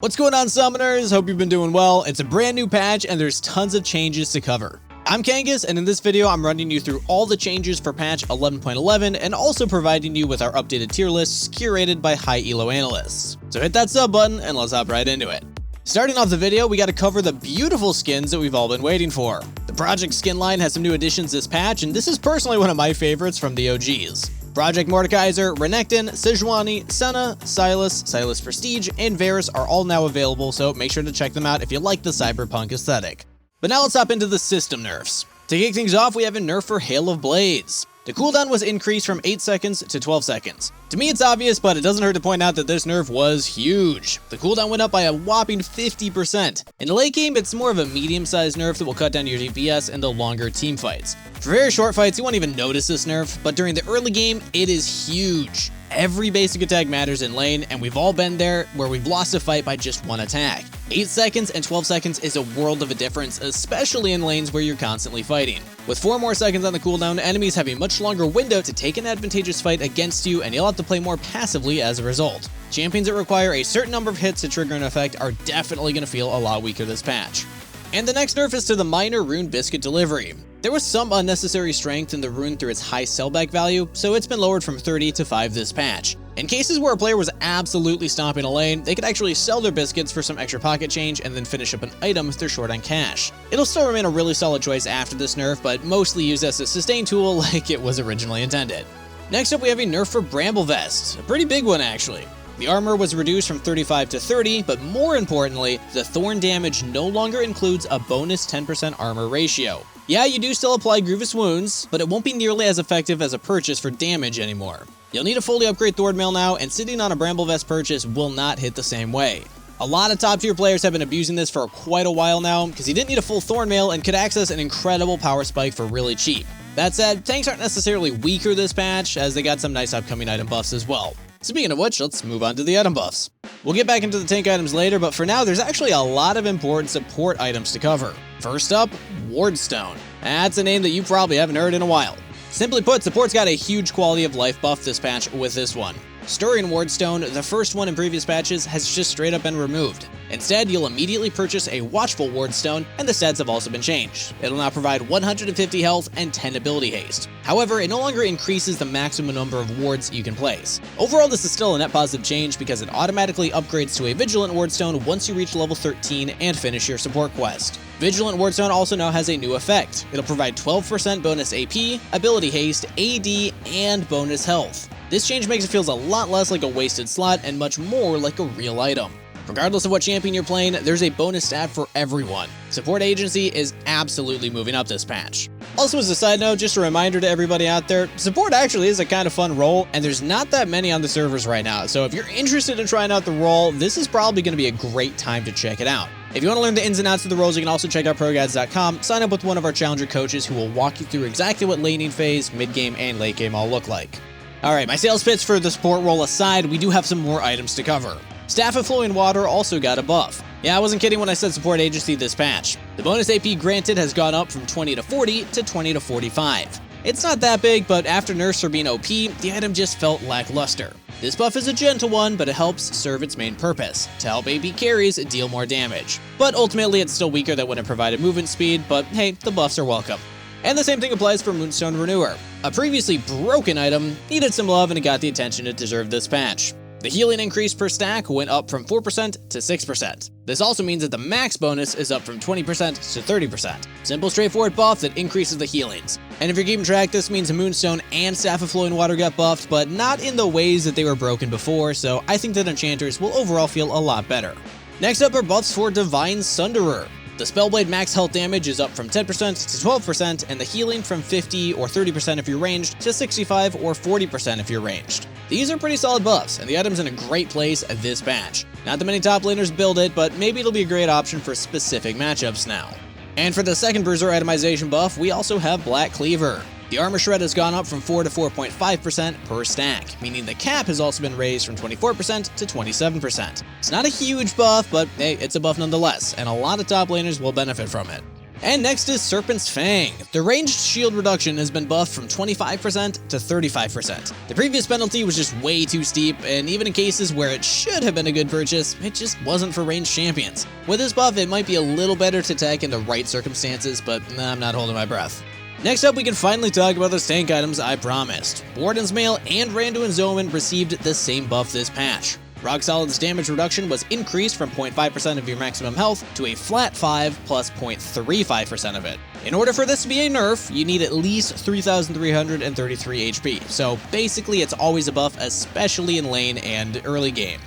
What's going on, summoners? Hope you've been doing well. It's a brand new patch and there's tons of changes to cover. I'm Kangas, and in this video I'm running you through all the changes for patch 11.11 and also providing you with our updated tier lists curated by high elo analysts. So hit that sub button and let's hop right into it. Starting off the video, we got to cover the beautiful skins that we've all been waiting for. The Project skin line has some new additions this patch, and this is personally one of my favorites from the OGs. Project Mordekaiser, Renekton, Sejuani, Senna, Sylas Prestige, and Varus are all now available, so make sure to check them out if you like the cyberpunk aesthetic. But now let's hop into the system nerfs. To kick things off, we have a nerf for Hail of Blades. The cooldown was increased from 8 seconds to 12 seconds. To me it's obvious, but it doesn't hurt to point out that this nerf was huge. The cooldown went up by a whopping 50%. In the late game, it's more of a medium-sized nerf that will cut down your DPS in the longer team fights. For very short fights, you won't even notice this nerf, but during the early game, it is huge. Every basic attack matters in lane, and we've all been there where we've lost a fight by just one attack. 8 seconds and 12 seconds is a world of a difference, especially in lanes where you're constantly fighting. With 4 more seconds on the cooldown, enemies have a much longer window to take an advantageous fight against you, and you'll have to play more passively as a result. Champions that require a certain number of hits to trigger an effect are definitely going to feel a lot weaker this patch. And the next nerf is to the minor rune biscuit delivery. There was some unnecessary strength in the rune through its high sellback value, so it's been lowered from 30 to 5 this patch. In cases where a player was absolutely stomping a lane, they could actually sell their biscuits for some extra pocket change and then finish up an item if they're short on cash. It'll still remain a really solid choice after this nerf, but mostly used as a sustain tool like it was originally intended. Next up, we have a nerf for Bramble Vest, a pretty big one actually. The armor was reduced from 35 to 30, but more importantly, the thorn damage no longer includes a bonus 10% armor ratio. Yeah, you do still apply grievous wounds, but it won't be nearly as effective as a purchase for damage anymore. You'll need to fully upgrade Thorn Mail now, and sitting on a Bramble Vest purchase will not hit the same way. A lot of top tier players have been abusing this for quite a while now, because you didn't need a full Thorn Mail and could access an incredible power spike for really cheap. That said, tanks aren't necessarily weaker this patch, as they got some nice upcoming item buffs as well. Speaking of which, let's move on to the item buffs. We'll get back into the tank items later, but for now, there's actually a lot of important support items to cover. First up, WARDSTONE. That's a name that you probably haven't heard in a while. Simply put, support's got a huge quality of life buff this patch with this one. Stirring WARDSTONE, the first one in previous patches, has just straight up been removed. Instead, you'll immediately purchase a Watchful WARDSTONE, and the stats have also been changed. It'll now provide 150 health and 10 ability haste. However, it no longer increases the maximum number of wards you can place. Overall, this is still a net positive change because it automatically upgrades to a Vigilant WARDSTONE once you reach level 13 and finish your support quest. Vigilant WARDSTONE also now has a new effect. It'll provide 12% bonus AP, ability haste, AD, and bonus health. This change makes it feel a lot less like a wasted slot and much more like a real item. Regardless of what champion you're playing, there's a bonus stat for everyone. Support agency is absolutely moving up this patch. Also, as a side note, just a reminder to everybody out there, support actually is a kind of fun role, and there's not that many on the servers right now, so if you're interested in trying out the role, this is probably going to be a great time to check it out. If you want to learn the ins and outs of the roles, you can also check out ProGuides.com, sign up with one of our challenger coaches who will walk you through exactly what laning phase, mid-game, and late game all look like. Alright, my sales pitch for the support role aside, we do have some more items to cover. Staff of Flowing Water also got a buff. Yeah, I wasn't kidding when I said support agency this patch. The bonus AP granted has gone up from 20 to 40 to 20 to 45. It's not that big, but after nerfs for being OP, the item just felt lackluster. This buff is a gentle one, but it helps serve its main purpose, to help AP carries deal more damage. But ultimately, it's still weaker than when it provided movement speed, but hey, the buffs are welcome. And the same thing applies for Moonstone Renewer. A previously broken item needed some love and it got the attention it deserved this patch. The healing increase per stack went up from 4% to 6%. This also means that the max bonus is up from 20% to 30%. Simple, straightforward buff that increases the healings. And if you're keeping track, this means Moonstone and Staff of Flowing Water got buffed, but not in the ways that they were broken before, so I think that enchanters will overall feel a lot better. Next up are buffs for Divine Sunderer. The Spellblade max health damage is up from 10% to 12%, and the healing from 50 or 30% if you're ranged to 65 or 40% if you're ranged. These are pretty solid buffs, and the item's in a great place at this patch. Not that many top laners build it, but maybe it'll be a great option for specific matchups now. And for the second bruiser itemization buff, we also have Black Cleaver. The armor shred has gone up from 4 to 4.5% per stack, meaning the cap has also been raised from 24% to 27%. It's not a huge buff, but hey, it's a buff nonetheless, and a lot of top laners will benefit from it. And next is Serpent's Fang. The ranged shield reduction has been buffed from 25% to 35%. The previous penalty was just way too steep, and even in cases where it should have been a good purchase, it just wasn't for ranged champions. With this buff, it might be a little better to tech in the right circumstances, but I'm not holding my breath. Next up, we can finally talk about those tank items I promised. Warden's Mail and RANDUIN'S Omen received the same buff this patch. Rock Solid's damage reduction was increased from 0.5% of your maximum health to a flat 5 plus 0.35% of it. In order for this to be a nerf, you need at least 3,333 HP, so basically it's always a buff, especially in lane and early game.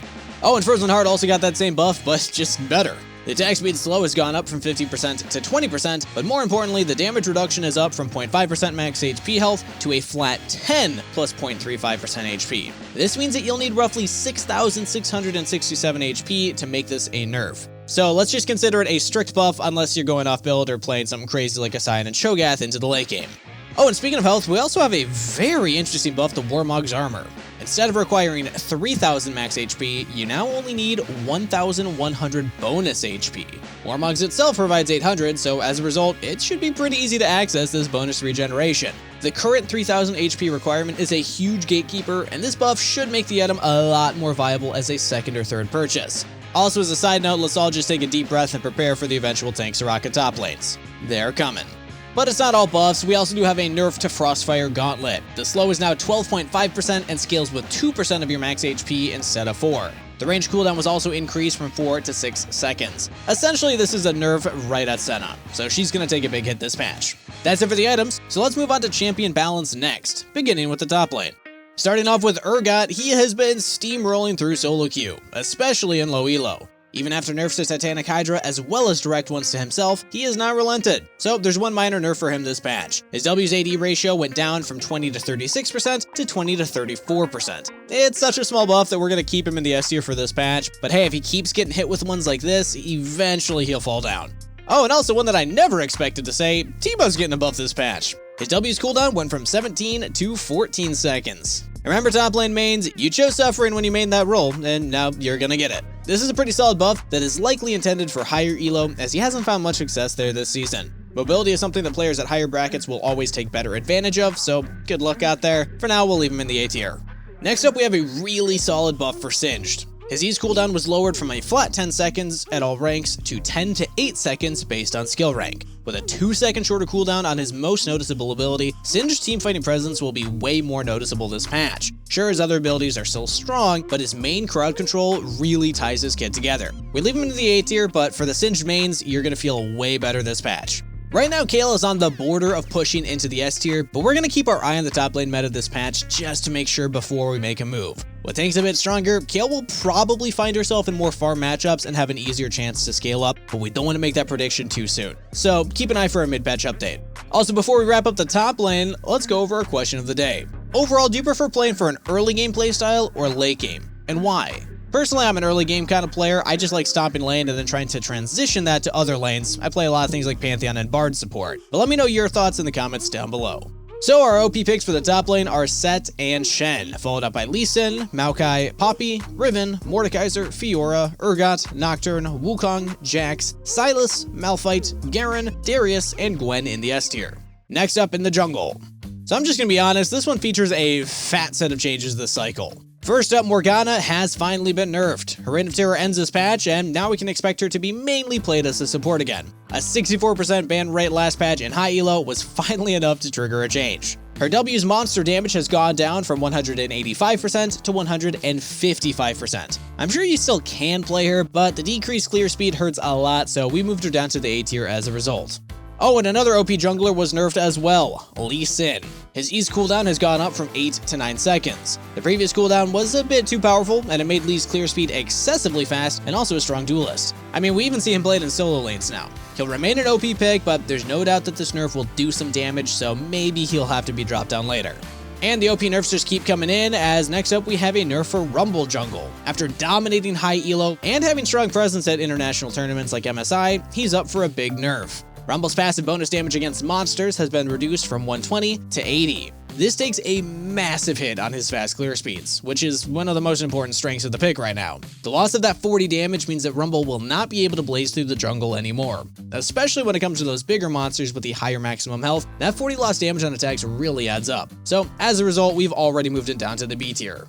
Oh, and Frozen Heart also got that same buff, but just better. The attack speed slow has gone up from 50% to 20%, but more importantly, the damage reduction is up from 0.5% max HP health to a flat 10 plus 0.35% HP. This means that you'll need roughly 6,667 HP to make this a nerf. So let's just consider it a strict buff unless you're going off build or playing something crazy like a Sion and Cho'Gath into the late game. Oh, and speaking of health, we also have a very interesting buff to WARMOG'S armor. Instead of requiring 3,000 max HP, you now only need 1,100 bonus HP. WARMOG'S itself provides 800, so as a result, it should be pretty easy to access this bonus regeneration. The current 3,000 HP requirement is a huge gatekeeper, and this buff should make the item a lot more viable as a second or third purchase. Also, as a side note, let's all just take a deep breath and prepare for the eventual tank Soraka top lanes. They're coming. But it's not all buffs, we also do have a nerf to Frostfire Gauntlet. The slow is now 12.5% and scales with 2% of your max HP instead of 4. The range cooldown was also increased from 4 to 6 seconds. Essentially, this is a nerf right at Senna, so she's gonna take a big hit this patch. That's it for the items, so let's move on to champion balance next, beginning with the top lane. Starting off with URGOT, he has been steamrolling through solo queue, especially in low elo. Even after nerfs to Titanic Hydra as well as direct ones to himself, he has not relented. So there's one minor nerf for him this patch. His W's AD ratio went down from 20 to 36% to 20 to 34%. It's such a small buff that we're going to keep him in the S tier for this patch, but hey, if he keeps getting hit with ones like this, eventually he'll fall down. Oh, and also one that I never expected to say, Teemo's getting a buff this patch. His W's cooldown went from 17 to 14 seconds. Remember, top lane mains, you chose suffering when you made that role, and now you're gonna get it. This is a pretty solid buff that is likely intended for higher elo, as he hasn't found much success there this season. Mobility is something that players at higher brackets will always take better advantage of, so good luck out there. For now, we'll leave him in the A tier. Next up, we have a really solid buff for Singed. His E's cooldown was lowered from a flat 10 seconds at all ranks to 10 to 8 seconds based on skill rank. With a 2-second shorter cooldown on his most noticeable ability, Singed's teamfighting presence will be way more noticeable this patch. Sure, his other abilities are still strong, but his main crowd control really ties his kit together. We leave him in the A tier, but for the Singed mains, you're gonna feel way better this patch. Right now, Kayle is on the border of pushing into the S tier, but we're gonna keep our eye on the top lane meta this patch just to make sure before we make a move. With tanks a bit stronger, Kayle will probably find herself in more farm matchups and have an easier chance to scale up, but we don't want to make that prediction too soon. So keep an eye for a mid-patch update. Also, before we wrap up the top lane, let's go over our question of the day. Overall, do you prefer playing for an early game playstyle or late game, and why? Personally, I'm an early game kind of player. I just like stomping lane and then trying to transition that to other lanes. I play a lot of things like Pantheon and Bard support, but let me know your thoughts in the comments down below. So our OP picks for the top lane are Sett and Shen, followed up by Lee Sin, Maokai, Poppy, Riven, Mordekaiser, Fiora, Urgot, Nocturne, Wukong, Jax, Sylas, Malphite, Garen, Darius, and Gwen in the S tier. Next up in the jungle. So I'm just gonna be honest, this one features a fat set of changes this cycle. First up, Morgana has finally been nerfed. Her Reign of Terror ends this patch, and now we can expect her to be mainly played as a support again. A 64% ban rate last patch in high elo was finally enough to trigger a change. Her W's monster damage has gone down from 185% to 155%. I'm sure you still can play her, but the decreased clear speed hurts a lot, so we moved her down to the A tier as a result. Oh, and another OP jungler was nerfed as well, Lee Sin. His E's cooldown has gone up from 8 to 9 seconds. The previous cooldown was a bit too powerful, and it made Lee's clear speed excessively fast and also a strong duelist. I mean, we even see him played in solo lanes now. He'll remain an OP pick, but there's no doubt that this nerf will do some damage, so maybe he'll have to be dropped down later. And the OP nerfs just keep coming in, as next up we have a nerf for Rumble Jungle. After dominating high elo and having strong presence at international tournaments like MSI, he's up for a big nerf. Rumble's passive bonus damage against monsters has been reduced from 120 to 80. This takes a massive hit on his fast clear speeds, which is one of the most important strengths of the pick right now. The loss of that 40 damage means that Rumble will not be able to blaze through the jungle anymore, especially when it comes to those bigger monsters with the higher maximum health. That 40 loss damage on attacks really adds up. So as a result, we've already moved it down to the B tier.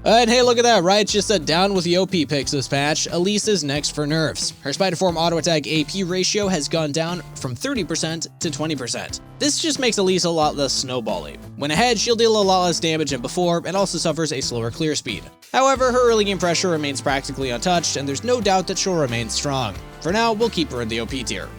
And hey, look at that, right? Just a down with the OP picks this patch. ELISE is next for nerfs. Her Spider Form auto attack AP ratio has gone down from 30% to 20%. This just makes ELISE a lot less snowbally. When ahead, she'll deal a lot less damage than before, and also suffers a slower clear speed. However, her early game pressure remains practically untouched, and there's no doubt that she'll remain strong. For now, we'll keep her in the OP tier.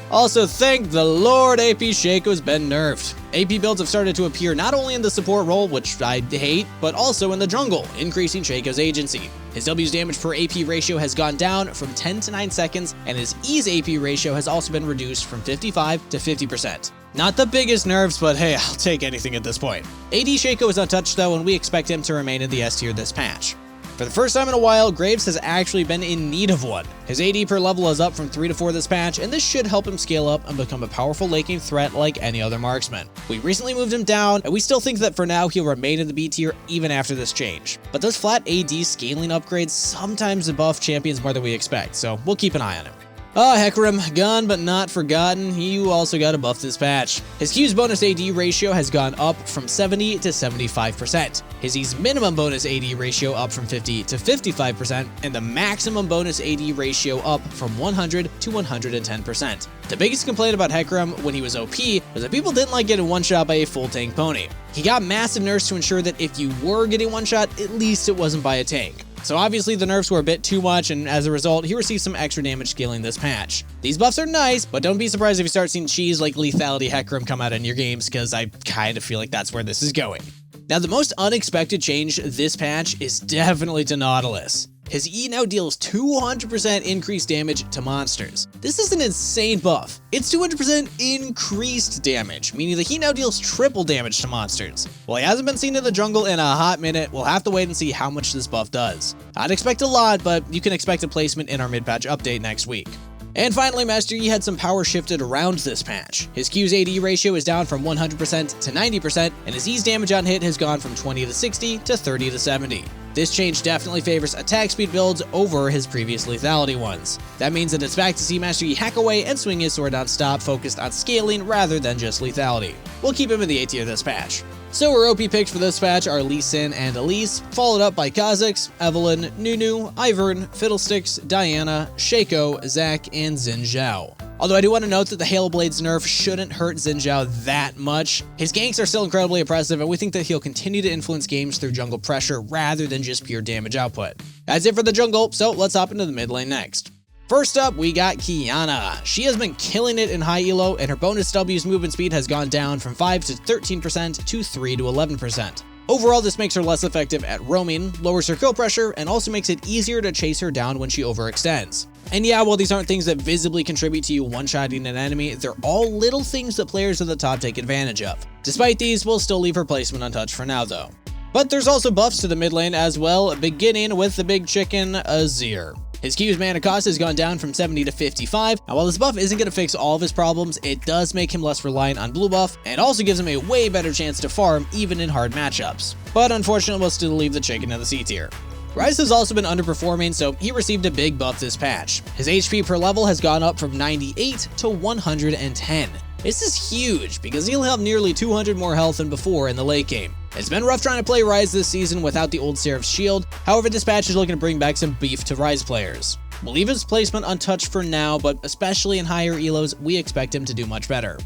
Also, thank the Lord AP Shaco's been nerfed. AP builds have started to appear not only in the support role, which I hate, but also in the jungle, increasing Shaco's agency. His W's damage per AP ratio has gone down from 10 to 9 seconds, and his E's AP ratio has also been reduced from 55 to 50%. Not the biggest nerfs, but hey, I'll take anything at this point. AD Shaco is untouched though, and we expect him to remain in the S tier this patch. For the first time in a while, Graves has actually been in need of one. His AD per level is up from 3 to 4 this patch, and this should help him scale up and become a powerful late game threat like any other marksman. We recently moved him down, and we still think that for now he'll remain in the B tier even after this change. But those flat AD scaling upgrades sometimes buff champions more than we expect, so we'll keep an eye on him. Hecarim, gone but not forgotten, you also got a buff this patch. His Q's bonus AD ratio has gone up from 70 to 75%. His E's minimum bonus AD ratio up from 50 to 55%, and the maximum bonus AD ratio up from 100 to 110%. The biggest complaint about Hecarim when he was OP was that people didn't like getting one-shot by a full tank pony. He got massive nerfs to ensure that if you were getting one-shot, at least it wasn't by a tank. So obviously the nerfs were a bit too much, and as a result, he received some extra damage scaling this patch. These buffs are nice, but don't be surprised if you start seeing cheese like lethality Hecarim come out in your games, because I kind of feel like that's where this is going. Now, the most unexpected change this patch is definitely to Nautilus. His E now deals 200% increased damage to monsters. This is an insane buff. It's 200% increased damage, meaning that he now deals triple damage to monsters. While he hasn't been seen in the jungle in a hot minute, we'll have to wait and see how much this buff does. I'd expect a lot, but you can expect a placement in our mid-patch update next week. And finally, Master Yi had some power shifted around this patch. His Q's AD ratio is down from 100% to 90%, and his E's damage on hit has gone from 20 to 60 to 30 to 70. This change definitely favors attack speed builds over his previous lethality ones. That means that it's back to see Master Yi hack away and swing his sword non-stop, focused on scaling rather than just lethality. We'll keep him in the A tier this patch. So our OP picks for this patch are Lee Sin and ELISE, followed up by Kha'Zix, Evelynn, Nunu, Ivern, Fiddlesticks, Diana, Shaco, Zac, and Xin Zhao. Although I do want to note that the Halo Blades nerf shouldn't hurt Xin Zhao that much. His ganks are still incredibly impressive, and we think that he'll continue to influence games through jungle pressure rather than just pure damage output. That's it for the jungle, so let's hop into the mid lane next. First up, we got Qiyana. She has been killing it in high elo, and her bonus W's movement speed has gone down from 5 to 13% to 3 to 11%. Overall, this makes her less effective at roaming, lowers her kill pressure, and also makes it easier to chase her down when she overextends. And yeah, while these aren't things that visibly contribute to you one-shotting an enemy, they're all little things that players at the top take advantage of. Despite these, we'll still leave her placement untouched for now though. But there's also buffs to the mid lane as well, beginning with the big chicken, Azir. His Q's mana cost has gone down from 70 to 55, and while this buff isn't going to fix all of his problems, it does make him less reliant on blue buff, and also gives him a way better chance to farm even in hard matchups. But unfortunately, we'll still leave the chicken in the C tier. RYZE has also been underperforming, so he received a big buff this patch. His HP per level has gone up from 98 to 110. This is huge, because he'll have nearly 200 more health than before in the late game. It's been rough trying to play RYZE this season without the old Seraph's shield, however this patch is looking to bring back some beef to RYZE players. We'll leave his placement untouched for now, but especially in higher elos, we expect him to do much better.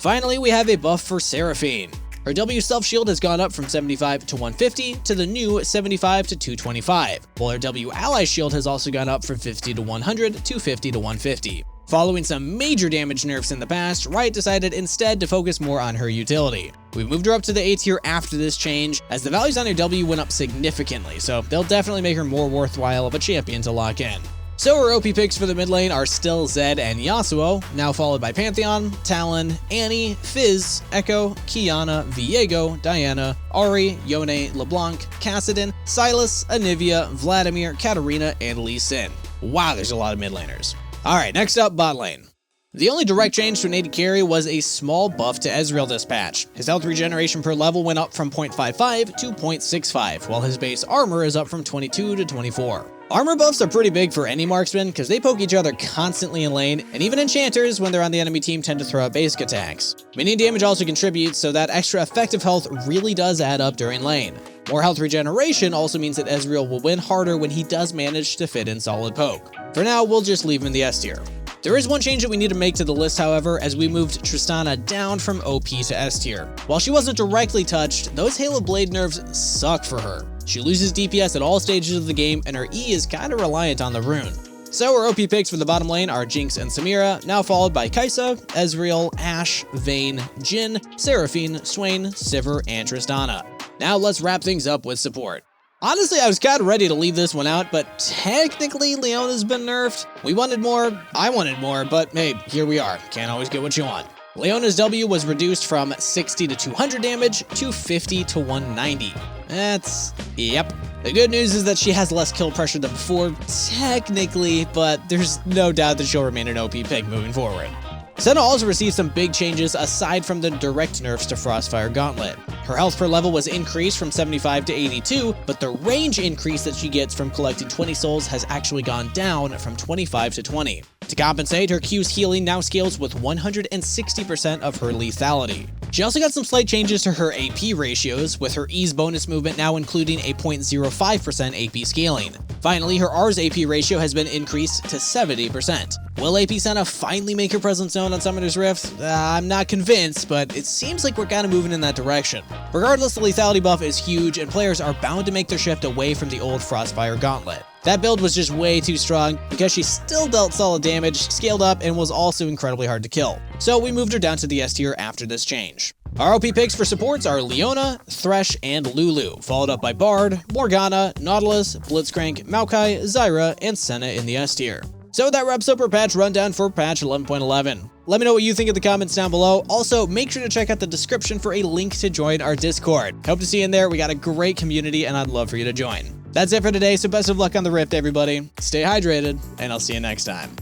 Finally, we have a buff for Seraphine. Her W self shield has gone up from 75 to 150 to the new 75 to 225, while her W ally shield has also gone up from 50 to 100 to 50 to 150. Following some major damage nerfs in the past, Riot decided instead to focus more on her utility. We've moved her up to the A tier after this change, as the values on her W went up significantly, so they'll definitely make her more worthwhile of a champion to lock in. So our OP picks for the mid lane are still Zed and Yasuo, now followed by Pantheon, Talon, Annie, Fizz, Echo, Qiyana, Viego, Diana, Ahri, Yone, LeBlanc, Kassadin, Sylas, Anivia, Vladimir, Katarina, and Lee Sin. Wow, there's a lot of mid laners. Alright, next up, bot lane. The only direct change to an AD carry was a small buff to Ezreal this patch. His health regeneration per level went up from 0.55 to 0.65, while his base armor is up from 22 to 24. Armor buffs are pretty big for any marksman because they poke each other constantly in lane, and even enchanters when they're on the enemy team tend to throw out basic attacks. Minion damage also contributes, so that extra effective health really does add up during lane. More health regeneration also means that Ezreal will win harder when he does manage to fit in solid poke. For now, we'll just leave him in the S tier. There is one change that we need to make to the list, however, as we moved Tristana down from OP to S tier. While she wasn't directly touched, those Halo Blade nerfs suck for her. She loses DPS at all stages of the game, and her E is kinda reliant on the rune. So our OP picks for the bottom lane are Jinx and Samira, now followed by Kai'Sa, Ezreal, Ashe, Vayne, Jhin, Seraphine, Swain, Sivir, and Tristana. Now let's wrap things up with support. Honestly, I was kinda ready to leave this one out, but technically Leona's been nerfed. We wanted more, I wanted more, but hey, here we are. Can't always get what you want. Leona's W was reduced from 60 to 200 damage to 50 to 190. Yep. The good news is that she has less kill pressure than before, technically, but there's no doubt that she'll remain an OP pick moving forward. Senna also received some big changes aside from the direct nerfs to Frostfire Gauntlet. Her health per level was increased from 75 to 82, but the range increase that she gets from collecting 20 souls has actually gone down from 25 to 20. To compensate, her Q's healing now scales with 160% of her lethality. She also got some slight changes to her AP ratios, with her E's bonus movement now including a 0.05% AP scaling. Finally, her R's AP ratio has been increased to 70%. Will AP Senna finally make her presence known on Summoner's Rift? I'm not convinced, but it seems like we're kinda moving in that direction. Regardless, the lethality buff is huge, and players are bound to make their shift away from the old Frostfire Gauntlet. That build was just way too strong because she still dealt solid damage, scaled up, and was also incredibly hard to kill. So we moved her down to the S tier after this change. Our OP picks for supports are Leona, Thresh, and Lulu, followed up by Bard, Morgana, Nautilus, Blitzcrank, Maokai, Zyra, and Senna in the S tier. So that wraps up our patch rundown for patch 11.11. Let me know what you think in the comments down below. Also, make sure to check out the description for a link to join our Discord. Hope to see you in there. We got a great community, and I'd love for you to join. That's it for today, so best of luck on the Rift, everybody. Stay hydrated, and I'll see you next time.